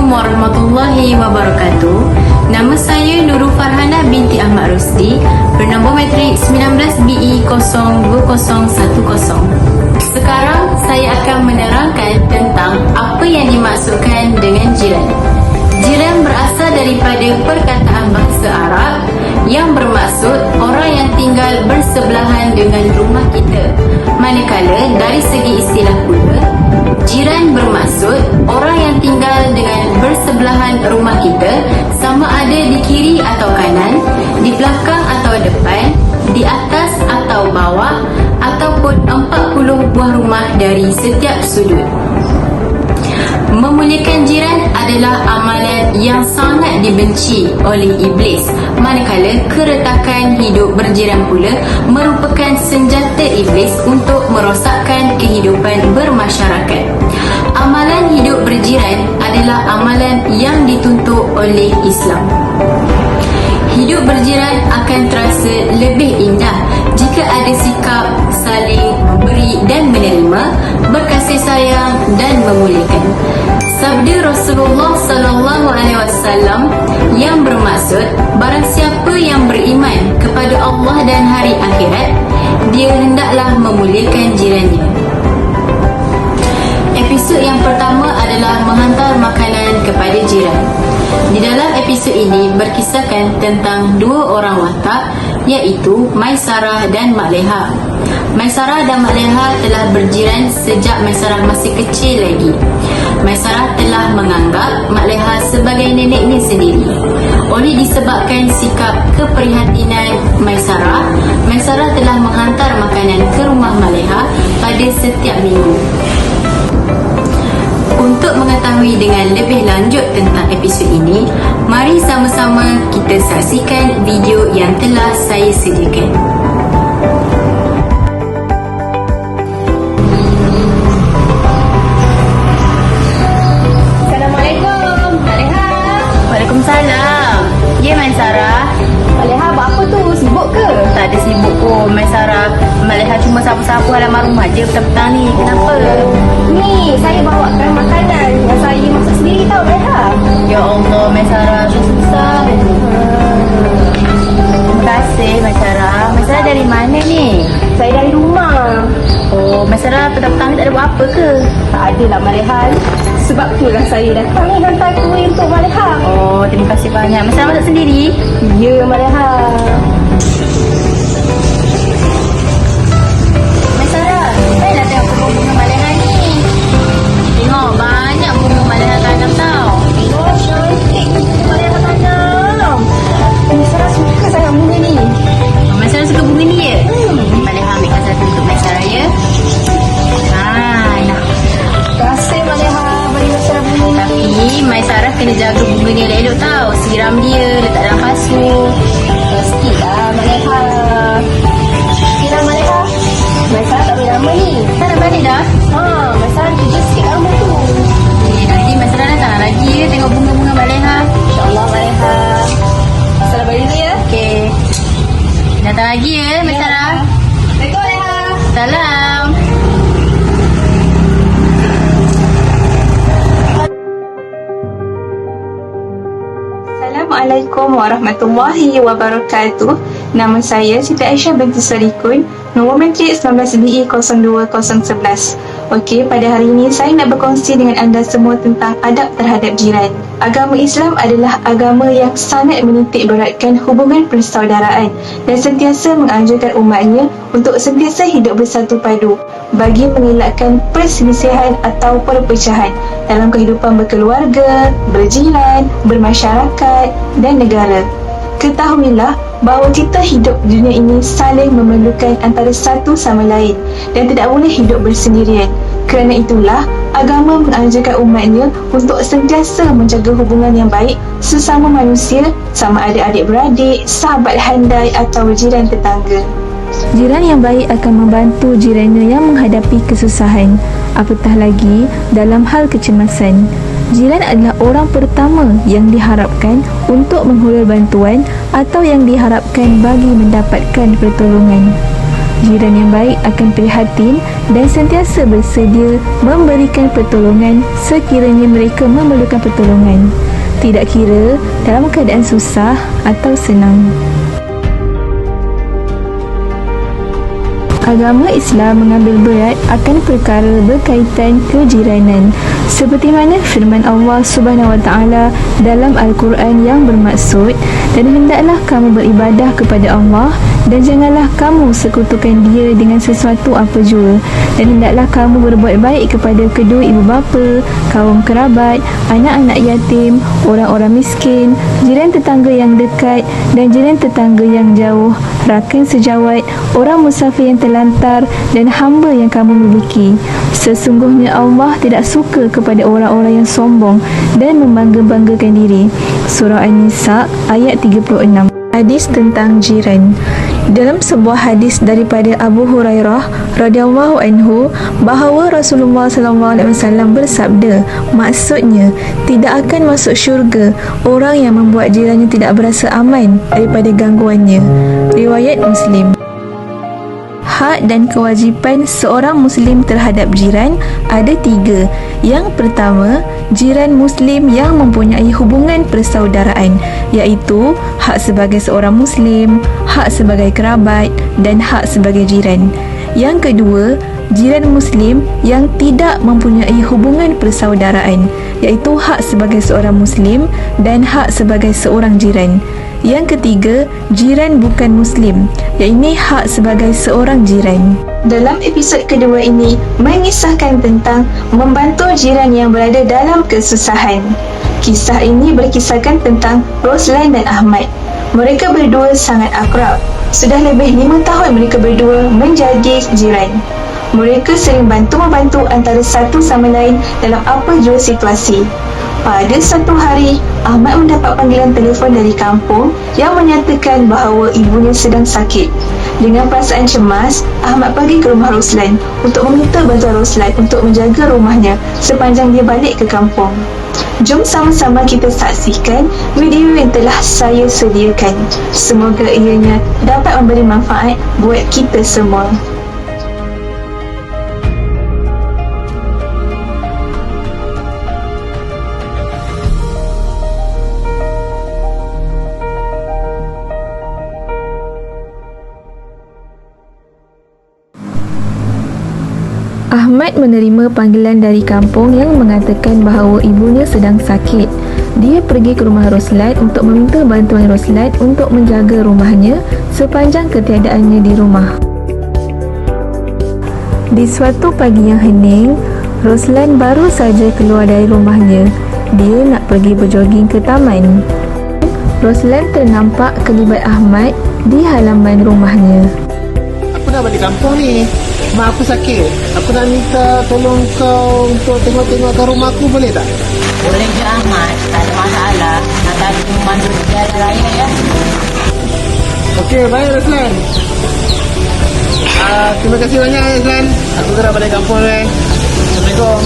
warahmatullahi wabarakatuh. Nama saya Nurul Farhana binti Ahmad Rusdi, bernombor matrik 19BE02010. Sekarang saya akan menerangkan tentang apa yang dimaksudkan dengan jiran. Jiran berasal daripada perkataan bahasa Arab yang bermaksud orang yang tinggal bersebelahan dengan rumah kita. Manakala dari segi istilah pula, jiran bermaksud orang yang tinggal dengan bersebelahan rumah kita, sama ada di kiri atau kanan, di belakang atau depan, di atas atau bawah, ataupun 40 buah rumah dari setiap sudut. Memuliakan jiran adalah amalan yang sangat dibenci oleh iblis, manakala keretakan hidup berjiran pula merupakan senjata iblis untuk merosakkan kehidupan bermasyarakat. Amalan hidup berjiran adalah amalan yang dituntut oleh Islam. Hidup berjiran akan terasa lebih indah jika ada sikap saling memberi dan menerima, berkasih sayang dan memuliakan. Sabda Rasulullah SAW yang bermaksud, barang siapa yang beriman kepada Allah dan hari akhirat, dia hendaklah memuliakan jirannya. Episod yang pertama adalah menghantar makanan kepada jiran. Di dalam episod ini berkisahkan tentang dua orang watak, iaitu Maisarah dan Mak Leha. Maisarah dan Mak Leha telah berjiran sejak Maisarah masih kecil lagi. Maisarah telah menganggap Mak Leha sebagai neneknya sendiri. Oleh disebabkan sikap keprihatinan Maisarah, Maisarah telah menghantar makanan ke rumah Mak Leha pada setiap minggu. Untuk mengetahui dengan lebih lanjut tentang episod ini, mari sama-sama kita saksikan video yang telah saya sediakan. Assalamualaikum, Mak Leha. Waalaikumsalam. Ya, Maisarah. Mak Leha buat apa tu? Sibuk ke? Tak ada sibuk pun, Maisarah. Mak Leha cuma sapu-sapu halaman rumah je petang-petang ni. Kenapa? Ni, saya bawakan makanan yang saya masak sendiri tau, Mak Leha. Ya Allah, Maisarah, susah. Terima kasih, Maisarah. Maisarah dari mana ni? Saya dari rumah. Oh, Maisarah petang-petang ni tak ada buat apa ke? Tak adalah, Mak Leha. Sebab itulah saya datang ni hantar kuih untuk Mak Leha. Oh, terima kasih banyak. Maisarah masak sendiri? Ya, Mak Leha. Maisarah, baiklah tengok bunga-bunga Mak Leha ni. Tengok, banyak bunga Mak Leha tanam tau. Oh, cantik Mak Leha tanam. Saya suka sangat bunga ni. Maisarah suka bunga ni ya? Mak Leha ambilkan satu untuk Maisarah ya. Nah. Terima kasih, Mak Leha. Bagi Maisarah bunga ni. Tapi Maisarah kena jaga bunga ni elok-elok tau. Siram dia, letak dalam kasut. Pastilah, Mak Leha. Okeylah, Mak Leha. Maisarah tak boleh lama ni. Tak nak balik dah? Maisarah kerja sikit lama tu. Nanti Maisarah datang lagi ya tengok bunga-bunga Mak Leha. InsyaAllah, Mak Leha. Maisarah balik dulu ya. Okey. Datang lagi ya Maisarah. Assalamualaikum, Mak Leha. Salam. Assalamualaikum warahmatullahi wabarakatuh. Nama saya Siti Aisyah binti Sarikun, nombor matrik 19BE02011. Okey, pada hari ini saya nak berkongsi dengan anda semua tentang adab terhadap jiran. Agama Islam adalah agama yang sangat menitik beratkan hubungan persaudaraan dan sentiasa menganjurkan umatnya untuk sentiasa hidup bersatu padu bagi mengelakkan perselisihan atau perpecahan dalam kehidupan berkeluarga, berjiran, bermasyarakat dan negara. Ketahuilah bahawa kita hidup di dunia ini saling memerlukan antara satu sama lain dan tidak boleh hidup bersendirian. Kerana itulah, agama menganjurkan umatnya untuk sentiasa menjaga hubungan yang baik sesama manusia, sama ada adik-beradik, sahabat handai atau jiran tetangga. Jiran yang baik akan membantu jirannya yang menghadapi kesusahan, apatah lagi dalam hal kecemasan. Jiran adalah orang pertama yang diharapkan untuk menghulur bantuan atau yang diharapkan bagi mendapatkan pertolongan. Jiran yang baik akan prihatin dan sentiasa bersedia memberikan pertolongan sekiranya mereka memerlukan pertolongan, tidak kira dalam keadaan susah atau senang. Agama Islam mengambil berat akan perkara berkaitan kejiranan, seperti mana firman Allah Subhanahu Wa Taala dalam Al-Quran yang bermaksud, dan hendaklah kamu beribadah kepada Allah dan janganlah kamu sekutukan Dia dengan sesuatu apa jua, dan hendaklah kamu berbuat baik kepada kedua ibu bapa, kaum kerabat, anak-anak yatim, orang-orang miskin, jiran tetangga yang dekat dan jiran tetangga yang jauh, rakan sejawat, orang musafir yang terlantar dan hamba yang kamu miliki. Sesungguhnya Allah tidak suka kepada orang-orang yang sombong dan membangga-banggakan diri. Surah An-Nisa ayat 36. Hadis tentang jiran. Dalam sebuah hadis daripada Abu Hurairah radhiyallahu anhu bahawa Rasulullah sallallahu alaihi wasallam bersabda, maksudnya tidak akan masuk syurga orang yang membuat jirannya tidak berasa aman daripada gangguannya. Riwayat Muslim. Hak dan kewajipan seorang Muslim terhadap jiran ada 3. Yang pertama, jiran Muslim yang mempunyai hubungan persaudaraan, iaitu hak sebagai seorang Muslim, hak sebagai kerabat dan hak sebagai jiran. Yang kedua, jiran Muslim yang tidak mempunyai hubungan persaudaraan, iaitu hak sebagai seorang Muslim dan hak sebagai seorang jiran. Yang ketiga, jiran bukan Muslim, iaitu hak sebagai seorang jiran. Dalam episod kedua ini mengisahkan tentang membantu jiran yang berada dalam kesusahan. Kisah ini berkisahkan tentang Roslan dan Ahmad. Mereka berdua sangat akrab. Sudah lebih 5 tahun mereka berdua menjadi jiran. Mereka sering bantu-membantu antara satu sama lain dalam apa jua situasi. Pada satu hari, Ahmad mendapat panggilan telefon dari kampung yang menyatakan bahawa ibunya sedang sakit. Dengan perasaan cemas, Ahmad pergi ke rumah Roslan untuk meminta bantuan Roslan untuk menjaga rumahnya sepanjang dia balik ke kampung. Jom sama-sama kita saksikan video yang telah saya sediakan. Semoga ianya dapat memberi manfaat buat kita semua. Ahmad menerima panggilan dari kampung yang mengatakan bahawa ibunya sedang sakit. Dia pergi ke rumah Roslan untuk meminta bantuan Roslan untuk menjaga rumahnya sepanjang ketiadaannya di rumah. Di suatu pagi yang hening, Roslan baru saja keluar dari rumahnya. Dia nak pergi berjoging ke taman. Roslan ternampak kelibat Ahmad di halaman rumahnya. Aku dah balik kampung ni. Mak aku sakit. Aku nak minta tolong kau untuk tengok-tengokkan rumah aku, boleh tak? Boleh je Ahmad, tak ada masalah. Nanti aku memandu jalan raya ya. Okey, baik Roslan. Terima kasih banyak Roslan. Aku gerak balik kampung ni. Assalamualaikum.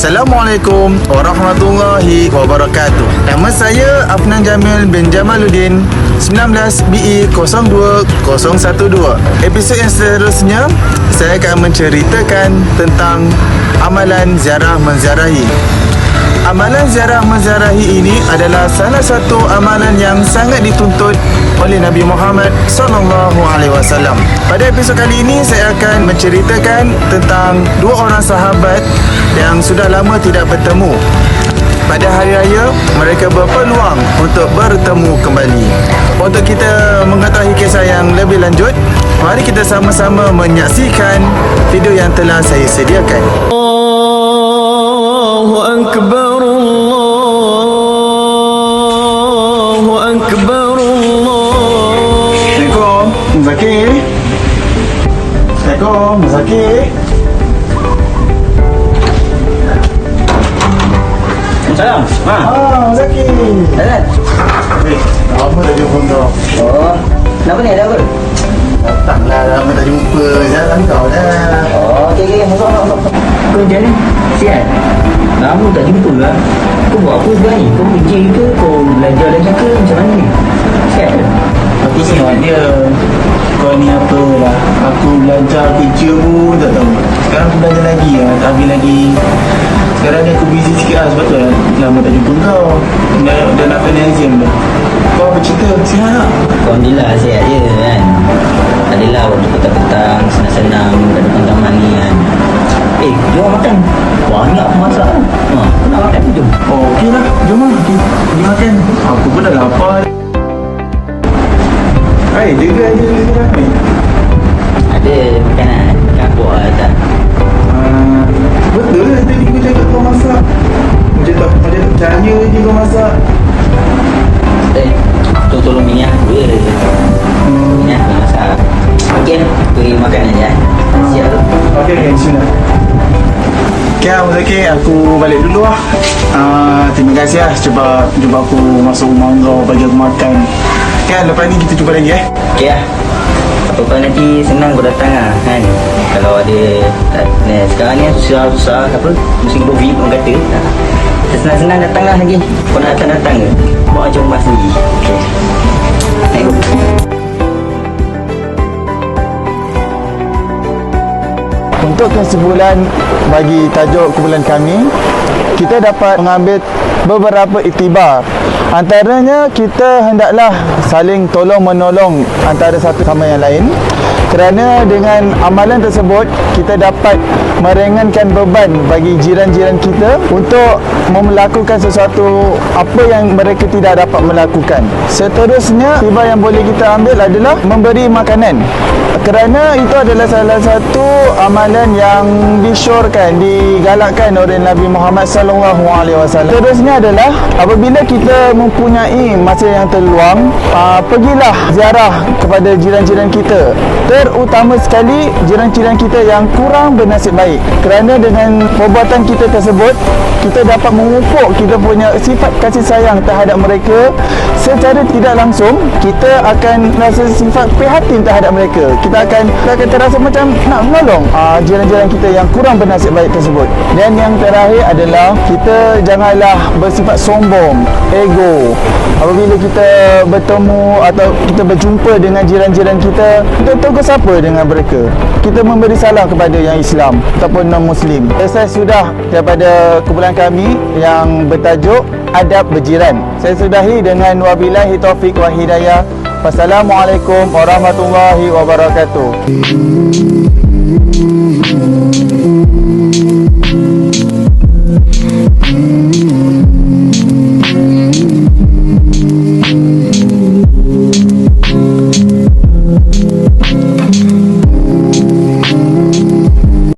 Assalamualaikum warahmatullahi wabarakatuh. Nama saya Afnan Jamil bin Jamaluddin, 19 BE 02012. Episod yang seterusnya saya akan menceritakan tentang amalan ziarah menziarahi. Amalan ziarah menziarahi ini adalah salah satu amalan yang sangat dituntut oleh Nabi Muhammad SAW. Pada episod kali ini saya akan menceritakan tentang 2 orang sahabat yang sudah lama tidak bertemu. Pada hari raya, mereka berpeluang untuk bertemu kembali. Untuk kita mengetahui kisah yang lebih lanjut, mari kita sama-sama menyaksikan video yang telah saya sediakan. Allahu Akbar, Allahu Akbar, Allah. Assalamualaikum, Zakir. Assalamualaikum, Zakir. pun kau. Oh, kenapa ni? Ada apa? Taklah lama tak jumpa. Jalan kau dah. Oh, okey. Masuk. Kau macam ni? Sihat? Lama tak jumpa lah. Kau buat apa sekarang ni? Kau kerja ke? Kau belajar lagi ke? Macam mana ni? Sihat ke? Aku sihat dia. Kau ni apa lah. Aku belajar kerja pun tak tahu. Sekarang aku belajar lagi lah. Tak habis lagi. Sekarang ni aku busy sikit lah. Sebab tu lah lama tak jumpa kau. Dah nak kena exam dah. Kau apa cerita? Sihat tak? Alhamdulillah sihat je kan. Adalah waktu petang-petang senang-senang kat depan taman ni kan. Jom makan. Banyak aku masak. Kau nak makan ke? Jom. Oh, okey lah. Jom lah. Pergi makan. Aku pun dah lapar. Hai, jaga aja ni. Ada makanan. Kau buat tak? Betul lah tadi kau cakap kau masak. Macam tak percaya je kau masak. Tu tolong bini aku je. Bini aku masak. Okey, pergi makan aja. Siap tu. Okey, sini. Okay, Abang Zaki, aku balik dulu lah. Terima kasih lah cuba aku masuk rumah kau bagi aku makan. Kan, lepas ni kita jumpa lagi Okey lah. Apa-apa nanti senang kau datang lah kan. Kalau ada sekarang ni susah apa musim Covid orang kata. Senang-senang datang lah lagi. Kau nak datang ke? Bawa macam rumah sendiri. Okey. Tengok. Untuk kesimpulan bagi tajuk kumpulan kami, kita dapat mengambil beberapa iktibar. Antaranya, kita hendaklah saling tolong-menolong antara satu sama yang lain. Kerana dengan amalan tersebut, kita dapat meringankan beban bagi jiran-jiran kita untuk melakukan sesuatu apa yang mereka tidak dapat melakukan. Seterusnya, iktibar yang boleh kita ambil adalah memberi makanan. Kerana itu adalah salah satu amalan yang disyorkan, digalakkan oleh Nabi Muhammad SAW. Terusnya adalah apabila kita mempunyai masa yang terluang, pergilah ziarah kepada jiran-jiran kita. Terutama sekali jiran-jiran kita yang kurang bernasib baik. Kerana dengan perbuatan kita tersebut, kita dapat memupuk kita punya sifat kasih sayang terhadap mereka. Secara tidak langsung, kita akan rasa sifat prihatin terhadap mereka. Kita akan terasa macam nak menolong jiran-jiran kita yang kurang bernasib baik tersebut. Dan yang terakhir adalah kita janganlah bersifat sombong, ego. Apabila kita bertemu atau kita berjumpa dengan jiran-jiran kita tegur sapa dengan mereka. Kita memberi salam kepada yang Islam ataupun non-Muslim. Selesai sudah daripada kumpulan kami yang bertajuk Adab Berjiran. Saya sudahi dengan wabillahi taufiq wa hidayah. Wassalamualaikum warahmatullahi wabarakatuh.